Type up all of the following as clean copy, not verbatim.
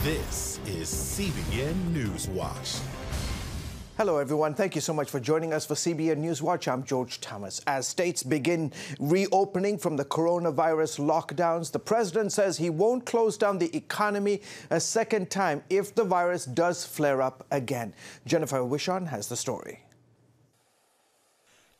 This is CBN NewsWatch. Hello, everyone. Thank you so much for joining us for CBN NewsWatch. I'm George Thomas. As states begin reopening from the coronavirus lockdowns, the president says he won't close down the economy a second time if the virus does flare up again. Jennifer Wishon has the story.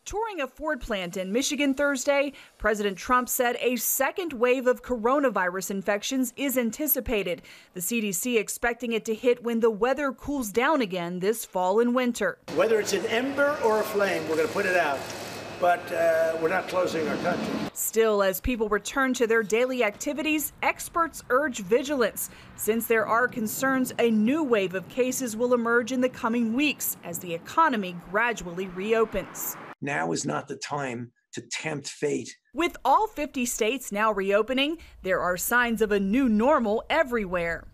Touring a Ford plant in Michigan Thursday, President Trump said a second wave of coronavirus infections is anticipated. The CDC expecting it to hit when the weather cools down again this fall and winter. Whether it's an ember or a flame, we're going to put it out. But we're not closing our country. Still, as people return to their daily activities, experts urge vigilance, since there are concerns a new wave of cases will emerge in the coming weeks as the economy gradually reopens. Now is not the time to tempt fate. With all 50 states now reopening, there are signs of a new normal everywhere.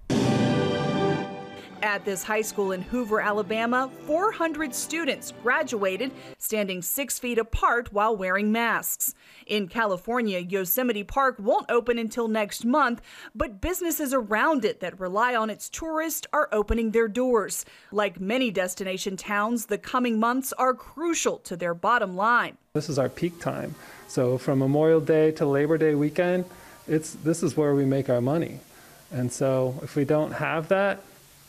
At this high school in Hoover, Alabama, 400 students graduated standing 6 feet apart while wearing masks. In California, Yosemite Park won't open until next month, but businesses around it that rely on its tourists are opening their doors. Like many destination towns, the coming months are crucial to their bottom line. This is our peak time. So from Memorial Day to Labor Day weekend, this is where we make our money. And so if we don't have that,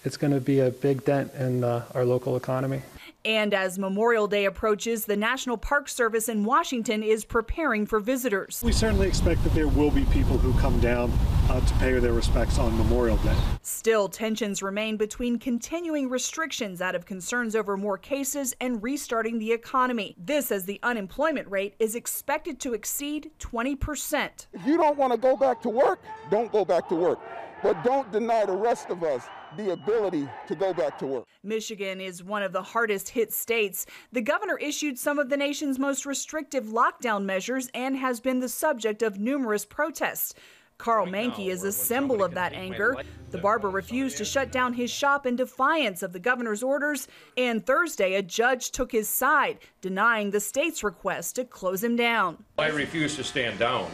it's going to be a big dent in our local economy. And as Memorial Day approaches, the National Park Service in Washington is preparing for visitors. We certainly expect that there will be people who come down to pay their respects on Memorial Day. Still, tensions remain between continuing restrictions out of concerns over more cases and restarting the economy. This as the unemployment rate is expected to exceed 20%. If you don't want to go back to work, don't go back to work. But don't deny the rest of us the ability to go back to work. Michigan is one of the hardest hit states. The governor issued some of the nation's most restrictive lockdown measures and has been the subject of numerous protests. Carl Mankey is a symbol of that anger. The barber refused to shut down his shop in defiance of the governor's orders, and Thursday a judge took his side, denying the state's request to close him down. I refuse to stand down.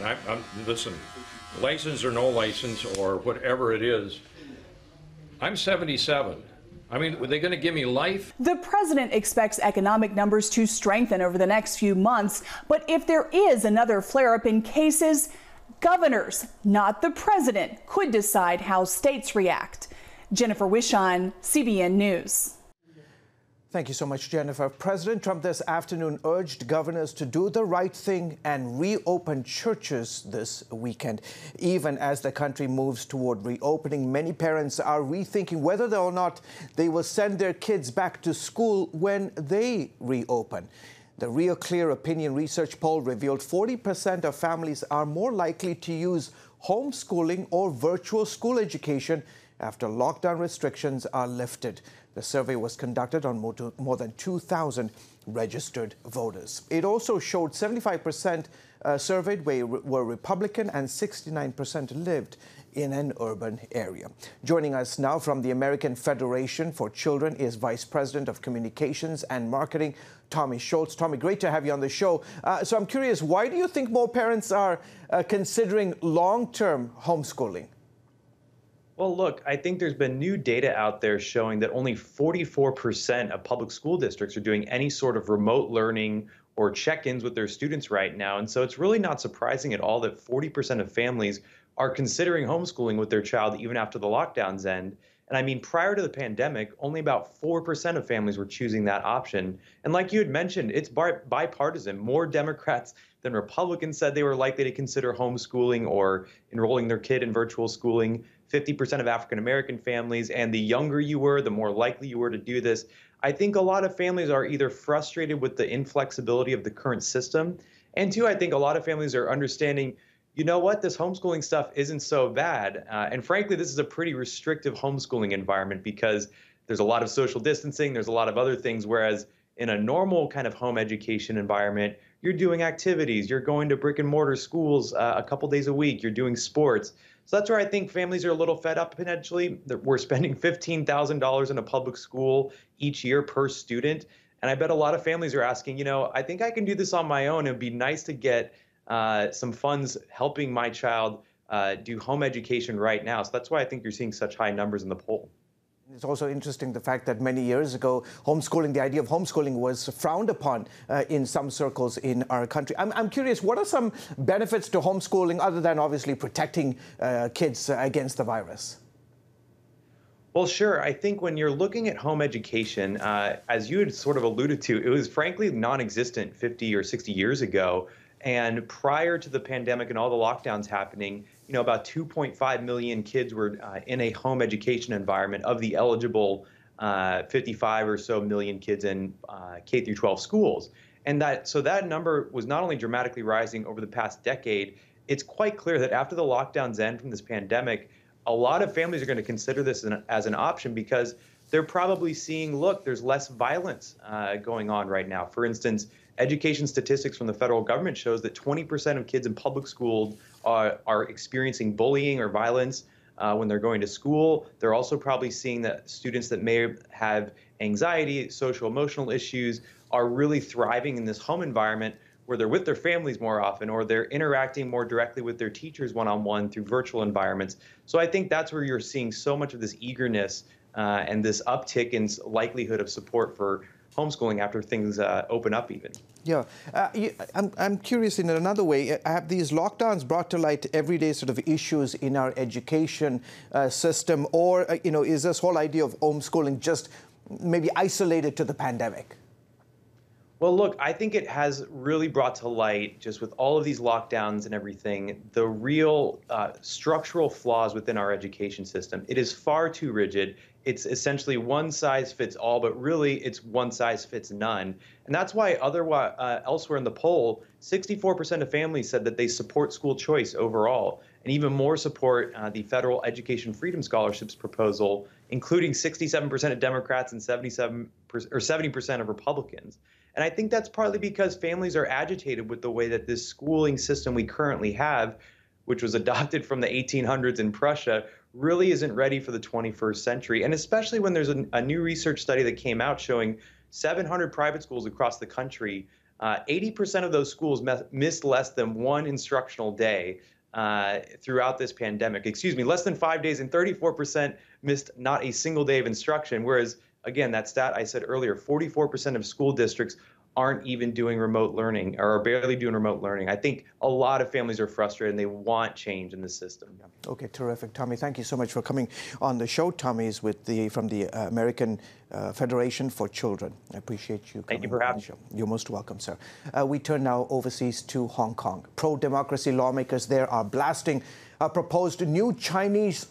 Listen, license or no license or whatever it is, I'm 77. I mean, are they going to give me life? The president expects economic numbers to strengthen over the next few months, but if there is another flare-up in cases, governors, not the president, could decide how states react. Jennifer Wishon, CBN News. Thank you so much, Jennifer. President Trump this afternoon urged governors to do the right thing and reopen churches this weekend. Even as the country moves toward reopening, many parents are rethinking whether or not they will send their kids back to school when they reopen. The Real Clear Opinion research poll revealed 40% of families are more likely to use homeschooling or virtual school education after lockdown restrictions are lifted. The survey was conducted on more than 2,000 registered voters. It also showed 75% surveyed were Republican and 69% lived in an urban area. Joining us now from the American Federation for Children is Vice President of Communications and Marketing, Tommy Schultz. Tommy, great to have you on the show. So I'm curious, why do you think more parents are considering long-term homeschooling? Well, look, I think there's been new data out there showing that only 44% of public school districts are doing any sort of remote learning or check-ins with their students right now. And so it's really not surprising at all that 40% of families are considering homeschooling with their child even after the lockdowns end. And I mean, prior to the pandemic, only about 4% of families were choosing that option. And like you had mentioned, it's bipartisan. More Democrats than Republicans said they were likely to consider homeschooling or enrolling their kid in virtual schooling. 50% of African-American families, and the younger you were, the more likely you were to do this. I think a lot of families are either frustrated with the inflexibility of the current system, and two, I think a lot of families are understanding, you know what, this homeschooling stuff isn't so bad. And frankly, this is a pretty restrictive homeschooling environment because there's a lot of social distancing, there's a lot of other things, whereas in a normal kind of home education environment, you're doing activities, you're going to brick and mortar schools a couple days a week, you're doing sports. So that's where I think families are a little fed up potentially. We're spending $15,000 in a public school each year per student. And I bet a lot of families are asking, you know, I think I can do this on my own. It'd be nice to get some funds helping my child do home education right now. So that's why I think you're seeing such high numbers in the poll. It's also interesting the fact that many years ago, homeschooling, the idea of homeschooling was frowned upon in some circles in our country. I'm curious, what are some benefits to homeschooling other than obviously protecting kids against the virus? Well, sure. I think when you're looking at home education, as you had sort of alluded to, it was frankly non-existent 50 or 60 years ago. And prior to the pandemic and all the lockdowns happening, about 2.5 million kids were in a home education environment of the eligible 55 or so million kids in K through 12 schools. And that number was not only dramatically rising over the past decade, it's quite clear that after the lockdowns end from this pandemic, a lot of families are going to consider this as an option because they're probably seeing, look, there's less violence going on right now. For instance, education statistics from the federal government shows that 20% of kids in public schools are experiencing bullying or violence when they're going to school. They're also probably seeing that students that may have anxiety, social emotional issues are really thriving in this home environment where they're with their families more often or they're interacting more directly with their teachers one-on-one through virtual environments. So I think that's where you're seeing so much of this eagerness and this uptick in likelihood of support for homeschooling after things open up even. Yeah, I'm curious in another way, have these lockdowns brought to light everyday sort of issues in our education system, or, is this whole idea of homeschooling just maybe isolated to the pandemic? Well, look, I think it has really brought to light, just with all of these lockdowns and everything, the real structural flaws within our education system. It is far too rigid. It's essentially one size fits all, but really it's one size fits none. And that's why elsewhere in the poll, 64% of families said that they support school choice overall, and even more support the federal education freedom scholarships proposal, including 67% of Democrats and 70% of Republicans. And I think that's partly because families are agitated with the way that this schooling system we currently have, which was adopted from the 1800s in Prussia, really isn't ready for the 21st century. And especially when there's a new research study that came out showing 700 private schools across the country, 80% of those schools missed less than one instructional day throughout this pandemic. Less than 5 days, and 34% missed not a single day of instruction. Whereas, again, that stat I said earlier, 44% of school districts aren't even doing remote learning or are barely doing remote learning. I think a lot of families are frustrated and they want change in the system. Okay, terrific. Tommy, thank you so much for coming on the show. Tommy is from the American Federation for Children. I appreciate you coming. Thank you for having me. You're most welcome, sir. We turn now overseas to Hong Kong. Pro-democracy lawmakers there are blasting a proposed new Chinese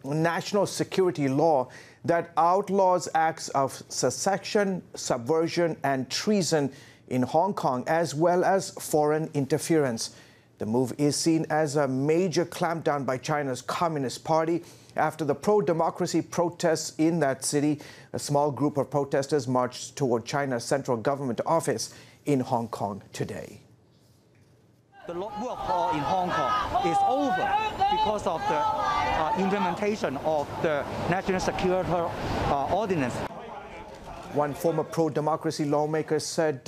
national security law that outlaws acts of secession, subversion, and treason in Hong Kong, as well as foreign interference. The move is seen as a major clampdown by China's Communist Party. After the pro-democracy protests in that city, a small group of protesters marched toward China's central government office in Hong Kong today. The work in Hong Kong is over because of the implementation of the National Security Ordinance. One former pro-democracy lawmaker said,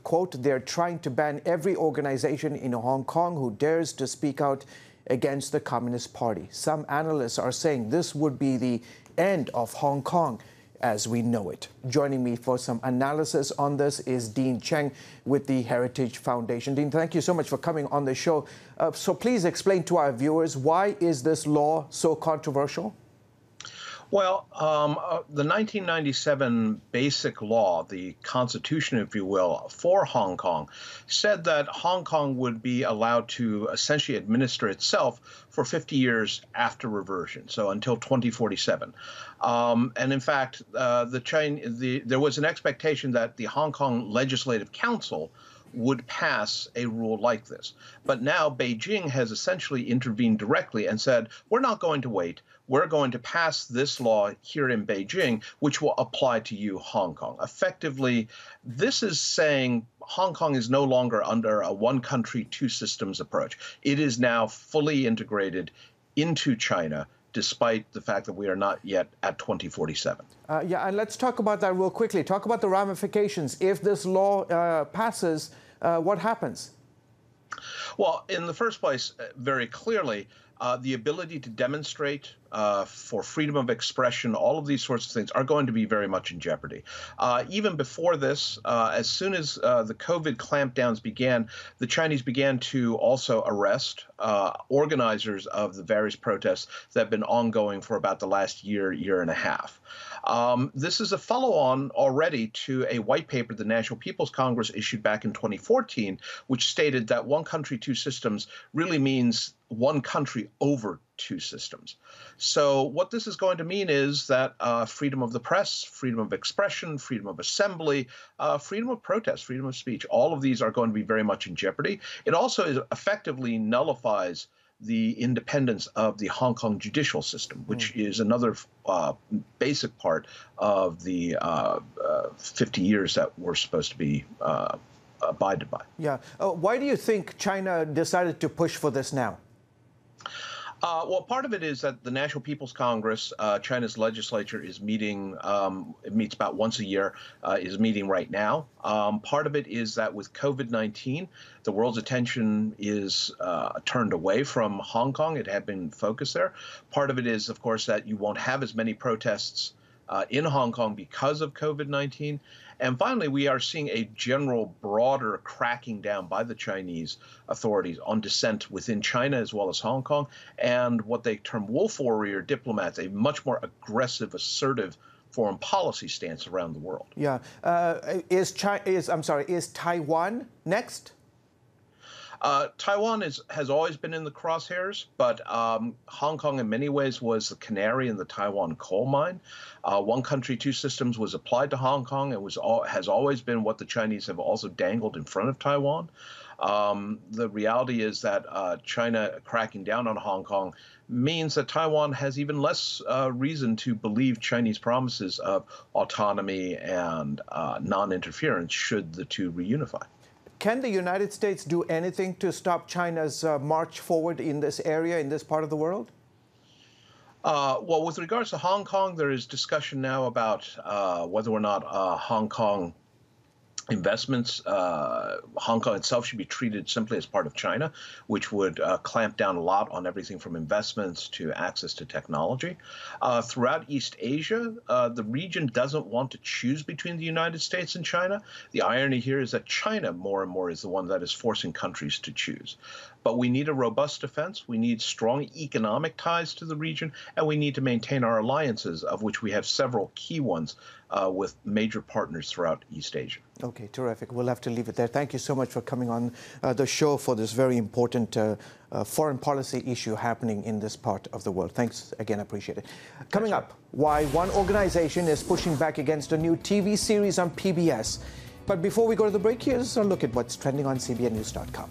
quote, they're trying to ban every organization in Hong Kong who dares to speak out against the Communist Party. Some analysts are saying this would be the end of Hong Kong as we know it. Joining me for some analysis on this is Dean Cheng with the Heritage Foundation. Dean, thank you so much for coming on the show. So please explain to our viewers, why is this law so controversial? Well, the 1997 Basic Law, the Constitution, if you will, for Hong Kong, said that Hong Kong would be allowed to essentially administer itself for 50 years after reversion, so until 2047. And in fact, there was an expectation that the Hong Kong Legislative Council would pass a rule like this. But now Beijing has essentially intervened directly and said, we're not going to wait. We're going to pass this law here in Beijing, which will apply to you, Hong Kong. Effectively, this is saying Hong Kong is no longer under a one country, two systems approach. It is now fully integrated into China, despite the fact that we are not yet at 2047. Yeah, and let's talk about that real quickly. Talk about the ramifications. If this law passes, what happens? Well, in the first place, very clearly, the ability to demonstrate for freedom of expression, all of these sorts of things are going to be very much in jeopardy. Even before this, as soon as the COVID clampdowns began, the Chinese began to also arrest organizers of the various protests that have been ongoing for about the last year, year and a half. This is a follow-on already to a white paper the National People's Congress issued back in 2014, which stated that one country, two systems really means one country over two systems. So what this is going to mean is that freedom of the press, freedom of expression, freedom of assembly, freedom of protest, freedom of speech, all of these are going to be very much in jeopardy. It also effectively nullifies the independence of the Hong Kong judicial system, which is another basic part of the 50 years that we're supposed to be abided by. Yeah. Why do you think China decided to push for this now? Well, part of it is that the National People's Congress, China's legislature, is meeting, it meets about once a year, is meeting right now. Part of it is that with COVID-19, the world's attention is turned away from Hong Kong. It had been focused there. Part of it is, of course, that you won't have as many protests in Hong Kong because of COVID-19. And finally, we are seeing a general, broader cracking down by the Chinese authorities on dissent within China as well as Hong Kong, and what they term wolf warrior diplomats, a much more aggressive, assertive foreign policy stance around the world. Yeah. Is Taiwan next? Taiwan has always been in the crosshairs, but Hong Kong in many ways was the canary in the Taiwan coal mine. One country, two systems was applied to Hong Kong and has always been what the Chinese have also dangled in front of Taiwan. The reality is that China cracking down on Hong Kong means that Taiwan has even less reason to believe Chinese promises of autonomy and non-interference should the two reunify. Can the United States do anything to stop China's march forward in this area, in this part of the world? Well, with regards to Hong Kong, there is discussion now about whether or not Hong Kong investments, Hong Kong itself should be treated simply as part of China, which would clamp down a lot on everything from investments to access to technology. Throughout East Asia, the region doesn't want to choose between the United States and China. The irony here is that China more and more is the one that is forcing countries to choose. But we need a robust defense, we need strong economic ties to the region, and we need to maintain our alliances, of which we have several key ones with major partners throughout East Asia. Okay, terrific. We'll have to leave it there. Thank you so much for coming on the show for this very important foreign policy issue happening in this part of the world. Thanks again, appreciate it. Coming up, why one organization is pushing back against a new TV series on PBS. But before we go to the break, here's a look at what's trending on CBNNews.com.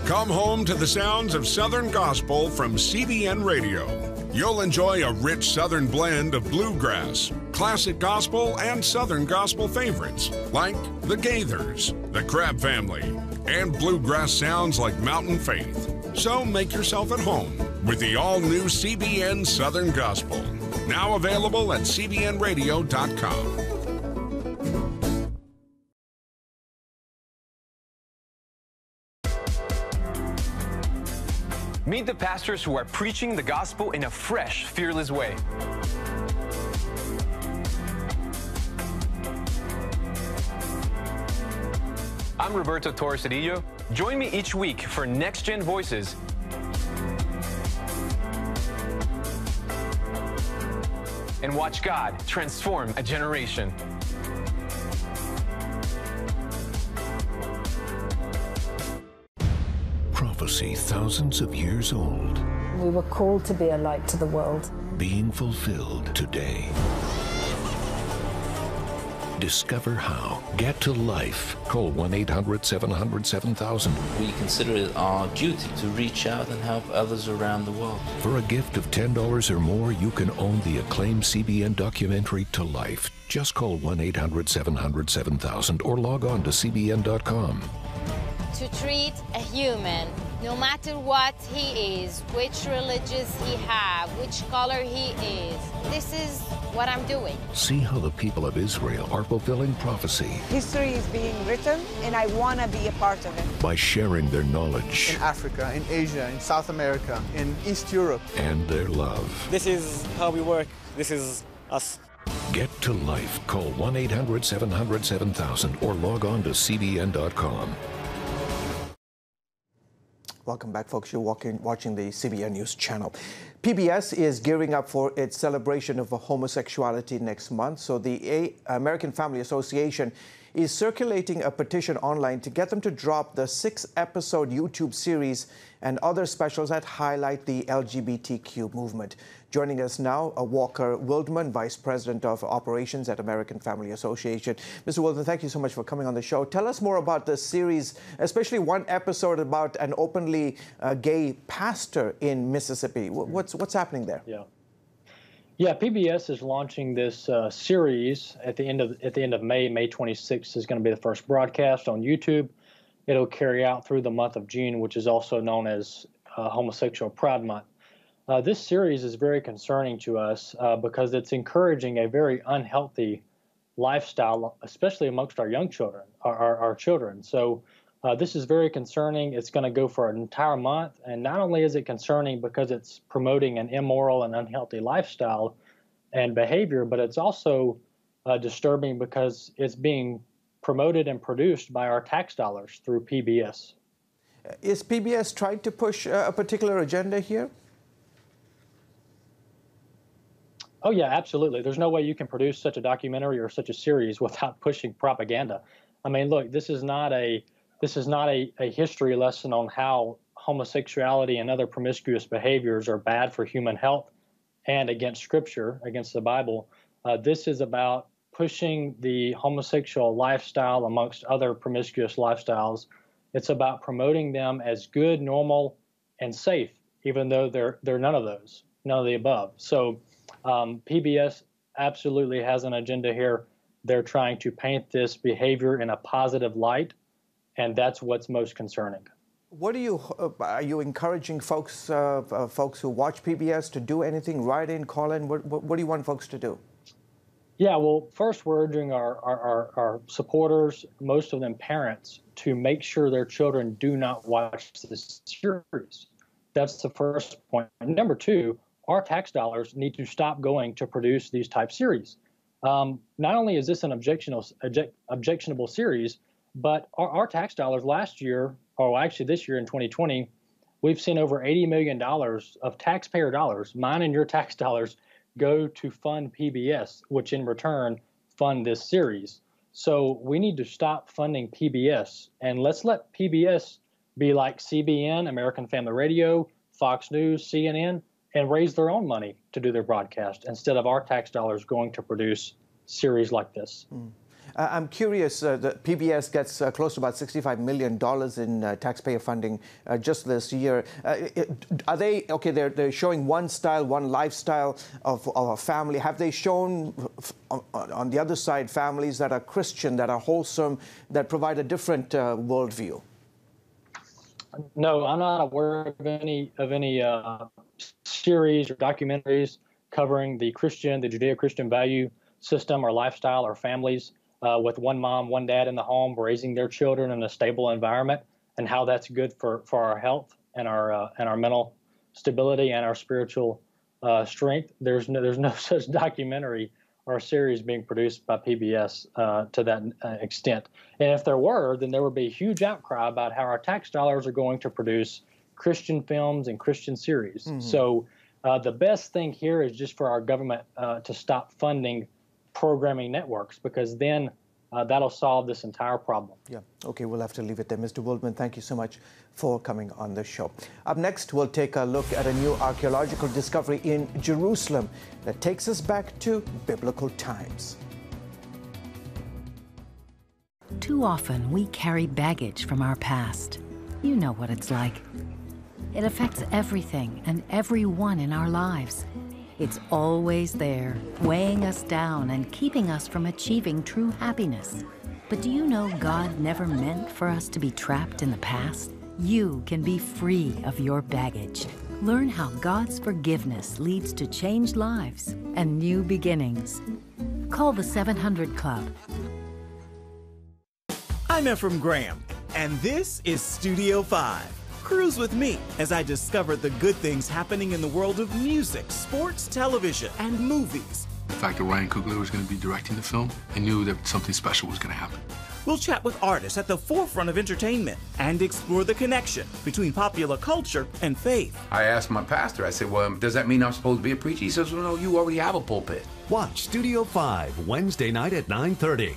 Come home to the sounds of Southern Gospel from CBN Radio. You'll enjoy a rich Southern blend of bluegrass, classic gospel, and Southern gospel favorites like the Gaithers, the Crab Family, and bluegrass sounds like Mountain Faith. So make yourself at home with the all-new CBN Southern Gospel. Now available at cbnradio.com. Meet the pastors who are preaching the gospel in a fresh, fearless way. I'm Roberto Torres-Cedillo. Join me each week for Next Gen Voices. And watch God transform a generation. Prophecy thousands of years old. We were called to be a light to the world. Being fulfilled today. Discover how. Get to life. Call 1-800-700-7000. We consider it our duty to reach out and help others around the world. For a gift of $10 or more, you can own the acclaimed CBN documentary To Life. Just call 1-800-700-7000 or log on to cbn.com. to treat a human, no matter what he is, which religious he have, which color he is. This is what I'm doing. See how the people of Israel are fulfilling prophecy. History is being written, and I want to be a part of it. By sharing their knowledge. In Africa, in Asia, in South America, in East Europe. And their love. This is how we work. This is us. Get to life. Call 1-800-700-7000 or log on to cbn.com. Welcome back, folks. You're watching the CBN News Channel. PBS is gearing up for its celebration of homosexuality next month. So the American Family Association is circulating a petition online to get them to drop the 6-episode YouTube series and other specials that highlight the LGBTQ movement. Joining us now, Walker Wildman, Vice President of Operations at American Family Association. Mr. Wildman, thank you so much for coming on the show. Tell us more about the series, especially one episode about an openly gay pastor in Mississippi. What's happening there? Yeah, PBS is launching this series at the end of May. May 26th is going to be the first broadcast on YouTube. It'll carry out through the month of June, which is also known as Homosexual Pride Month. This series is very concerning to us because it's encouraging a very unhealthy lifestyle, especially amongst our young children, our children. So this is very concerning. It's going to go for an entire month. And not only is it concerning because it's promoting an immoral and unhealthy lifestyle and behavior, but it's also disturbing because it's being promoted and produced by our tax dollars through PBS. Is PBS trying to push a particular agenda here? Oh, yeah, absolutely. There's no way you can produce such a documentary or such a series without pushing propaganda. I mean, look, this is not a history lesson on how homosexuality and other promiscuous behaviors are bad for human health and against Scripture, against the Bible. This is about pushing the homosexual lifestyle amongst other promiscuous lifestyles. It's about promoting them as good, normal, and safe, even though they're none of those, none of the above. So PBS absolutely has an agenda here. They're trying to paint this behavior in a positive light, and that's what's most concerning. What are you encouraging folks who watch PBS to do anything? Write in, call in. What do you want folks to do? Yeah, well, first we're urging our supporters, most of them parents, to make sure their children do not watch this series. That's the first point. And number two, our tax dollars need to stop going to produce these type series. Not only is this an objectionable series, but our tax dollars last year, or actually this year in 2020, we've seen over $80 million of taxpayer dollars, mine and your tax dollars, go to fund PBS, which in return fund this series. So we need to stop funding PBS, and let's let PBS be like CBN, American Family Radio, Fox News, CNN, and raise their own money to do their broadcast instead of our tax dollars going to produce series like this. I'm curious, that PBS gets close to about $65 million in taxpayer funding just this year. Are they, okay, they're showing one style, one lifestyle of a family. Have they shown, on the other side, families that are Christian, that are wholesome, that provide a different worldview? No, I'm not aware of any series or documentaries covering the Judeo-Christian value system or lifestyle or families with one mom, one dad in the home raising their children in a stable environment, and how that's good for our health and our mental stability and our spiritual strength. There's no such documentary or series being produced by PBS to that extent. And if there were, then there would be a huge outcry about how our tax dollars are going to produce Christian films and Christian series. Mm-hmm. So the best thing here is just for our government to stop funding programming networks, because then that'll solve this entire problem. Yeah. Okay, we'll have to leave it there. Mr. Wildman, thank you so much for coming on the show. Up next, we'll take a look at a new archaeological discovery in Jerusalem that takes us back to biblical times. Too often, we carry baggage from our past. You know what it's like. It affects everything and everyone in our lives. It's always there, weighing us down and keeping us from achieving true happiness. But do you know God never meant for us to be trapped in the past? You can be free of your baggage. Learn how God's forgiveness leads to changed lives and new beginnings. Call the 700 Club. I'm Ephraim Graham, and this is Studio 5. Cruise with me as I discover the good things happening in the world of music, sports, television, and movies. The fact that Ryan Coogler was going to be directing the film, I knew that something special was going to happen. We'll chat with artists at the forefront of entertainment and explore the connection between popular culture and faith. I asked my pastor, I said, well, does that mean I'm supposed to be a preacher? He says, well, no, you already have a pulpit. Watch Studio 5 Wednesday night at 9:30.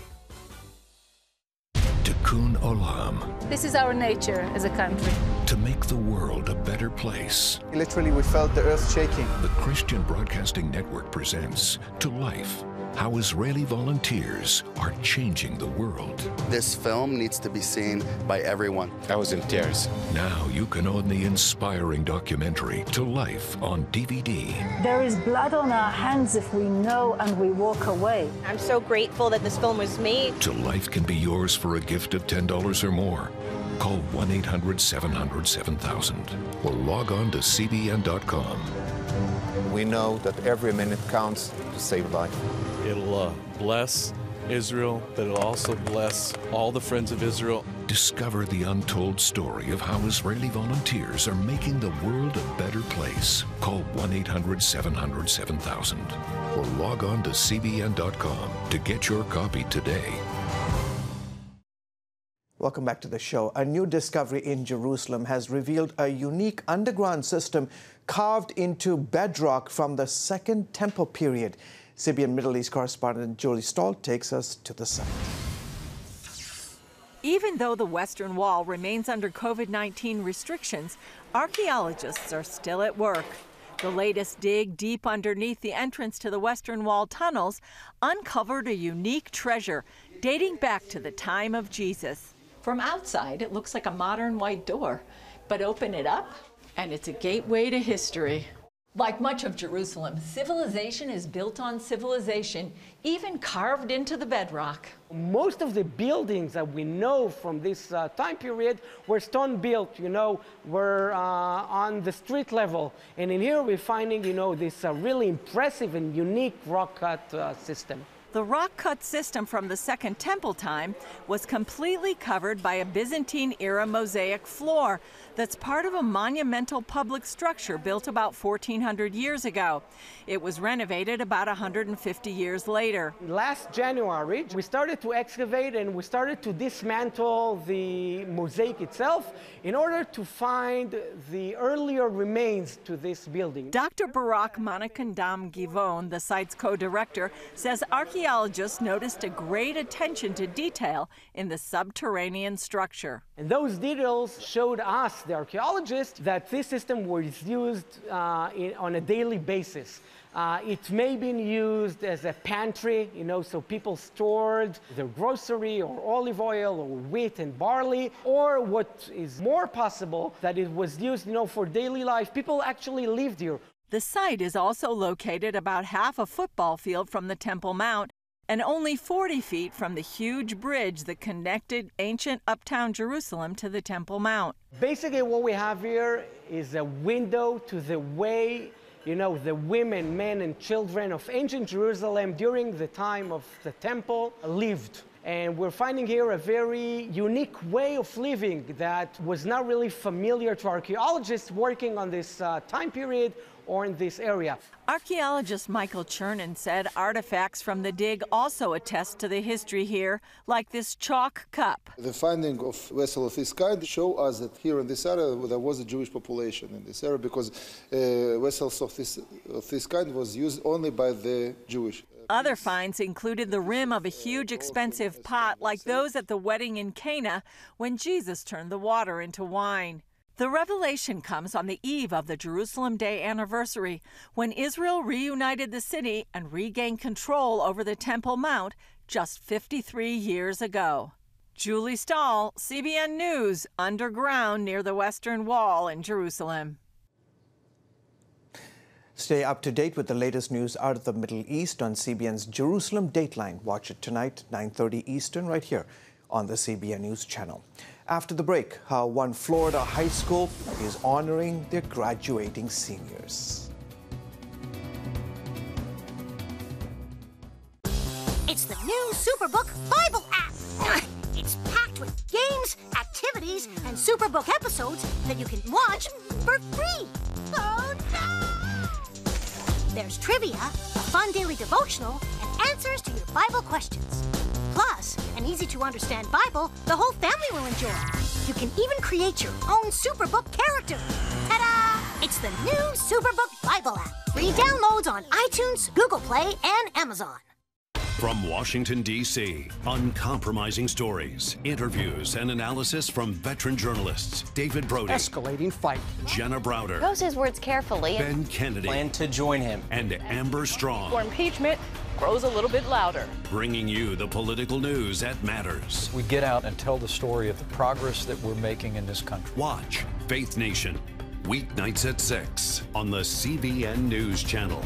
Tikkun Olam. This is our nature as a country. To make the world a better place. Literally, we felt the earth shaking. The Christian Broadcasting Network presents To Life, how Israeli volunteers are changing the world. This film needs to be seen by everyone. I was in tears. Now you can own the inspiring documentary To Life on DVD. There is blood on our hands if we know and we walk away. I'm so grateful that this film was made. To Life can be yours for a gift of $10 or more. Call 1-800-700-7000 or log on to CBN.com. We know that every minute counts to save life. It'll bless Israel, but it'll also bless all the friends of Israel. Discover the untold story of how Israeli volunteers are making the world a better place. Call 1-800-700-7000 or log on to CBN.com to get your copy today. Welcome back to the show. A new discovery in Jerusalem has revealed a unique underground system carved into bedrock from the Second Temple period. CBN Middle East correspondent Julie Stahl takes us to the site. Even though the Western Wall remains under COVID-19 restrictions, archaeologists are still at work. The latest dig deep underneath the entrance to the Western Wall tunnels uncovered a unique treasure dating back to the time of Jesus. From outside, it looks like a modern white door, but open it up, and it's a gateway to history. Like much of Jerusalem, civilization is built on civilization, even carved into the bedrock. Most of the buildings that we know from this time period were stone built, were on the street level. And in here we're finding, this really impressive and unique rock cut system. The rock-cut system from the Second Temple time was completely covered by a Byzantine-era mosaic floor that's part of a monumental public structure built about 1,400 years ago. It was renovated about 150 years later. Last January, we started to excavate and we started to dismantle the mosaic itself in order to find the earlier remains to this building. Dr. Barak Manakandam Givon, the site's co-director, says archaeologists noticed a great attention to detail in the subterranean structure. And those details showed us, the archaeologists, that this system was used on a daily basis. It may have been used as a pantry, so people stored their grocery or olive oil or wheat and barley, or what is more possible, that it was used, for daily life. People actually lived here. The site is also located about half a football field from the Temple Mount and only 40 feet from the huge bridge that connected ancient uptown Jerusalem to the Temple Mount. Basically, what we have here is a window to the way, the women, men, and children of ancient Jerusalem during the time of the temple lived. And we're finding here a very unique way of living that was not really familiar to archaeologists working on this time period or in this area. Archaeologist Michael Chernin said artifacts from the dig also attest to the history here, like this chalk cup. The finding of vessels of this kind show us that here in this area there was a Jewish population in this area, because vessels of this kind was used only by the Jewish. Other finds included the rim of a huge expensive pot like those at the wedding in Cana when Jesus turned the water into wine. The revelation comes on the eve of the Jerusalem Day anniversary, when Israel reunited the city and regained control over the Temple Mount just 53 years ago. Julie Stahl, CBN News, underground near the Western Wall in Jerusalem. Stay up to date with the latest news out of the Middle East on CBN's Jerusalem Dateline. Watch it tonight, 9:30 Eastern, right here. on the CBN News Channel. After the break, how one Florida high school is honoring their graduating seniors. It's the new Superbook Bible app. It's packed with games, activities, and Superbook episodes that you can watch for free. Oh, no! There's trivia, a fun daily devotional, and answers to your Bible questions. Plus, an easy-to-understand Bible the whole family will enjoy. You can even create your own Superbook character. Ta-da! It's the new Superbook Bible app. Free downloads on iTunes, Google Play, and Amazon. From Washington, D.C., uncompromising stories, interviews, and analysis from veteran journalists David Brody. Escalating fight. Jenna Browder. Chose his words carefully. Ben Kennedy. Plan to join him. And Amber Strong. For impeachment grows a little bit louder. Bringing you the political news that matters. We get out and tell the story of the progress that we're making in this country. Watch Faith Nation, weeknights at 6 on the CBN News Channel.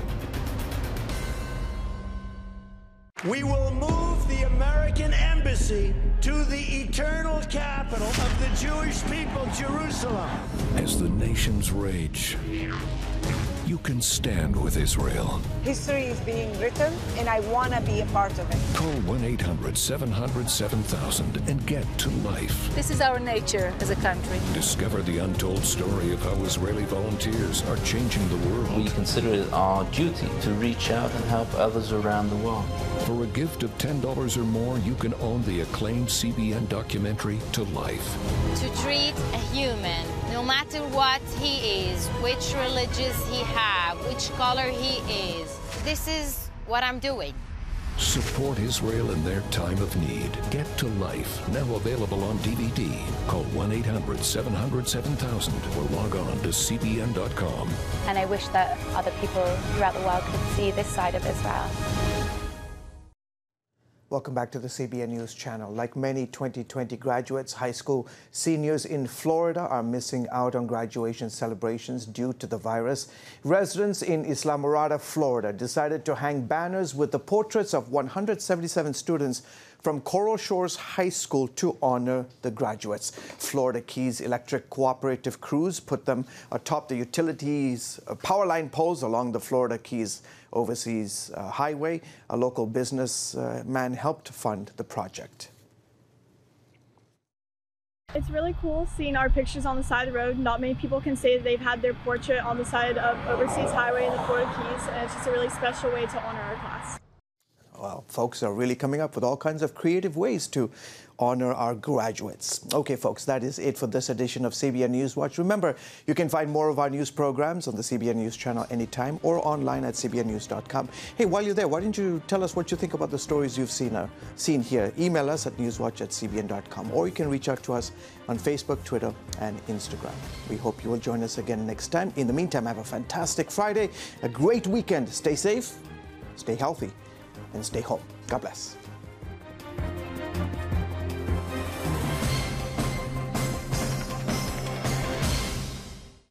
We will move the American embassy to the eternal capital of the Jewish people, Jerusalem. As the nations rage, you can stand with Israel. History is being written, and I want to be a part of it. Call 1-800-700-7000 and get to life. This is our nature as a country. Discover the untold story of how Israeli volunteers are changing the world. We consider it our duty to reach out and help others around the world. For a gift of $10 or more, you can own the acclaimed CBN documentary To Life. To treat a human, no matter what he is, which religious he have, which color he is, this is what I'm doing. Support Israel in their time of need. Get to Life, now available on DVD. Call 1-800-700-7000 or log on to cbn.com. And I wish that other people throughout the world could see this side of Israel. Welcome back to the CBN News Channel. Like many 2020 graduates, high school seniors in Florida are missing out on graduation celebrations due to the virus. Residents in Islamorada, Florida, decided to hang banners with the portraits of 177 students from Coral Shores High School to honor the graduates. Florida Keys Electric Cooperative crews put them atop the utilities power line poles along the Florida Keys Overseas Highway. A local businessman helped fund the project. It's really cool seeing our pictures on the side of the road. Not many people can say that they've had their portrait on the side of Overseas Highway in the Florida Keys, and it's just a really special way to honor our class. Well, folks are really coming up with all kinds of creative ways to honor our graduates. Okay, folks, that is it for this edition of CBN News Watch. Remember, you can find more of our news programs on the CBN News Channel anytime or online at cbnnews.com. Hey, while you're there, why don't you tell us what you think about the stories you've seen here? Email us at newswatch@cbn.com, or you can reach out to us on Facebook, Twitter, and Instagram. We hope you will join us again next time. In the meantime, have a fantastic Friday, a great weekend. Stay safe, stay healthy, and stay home. God bless.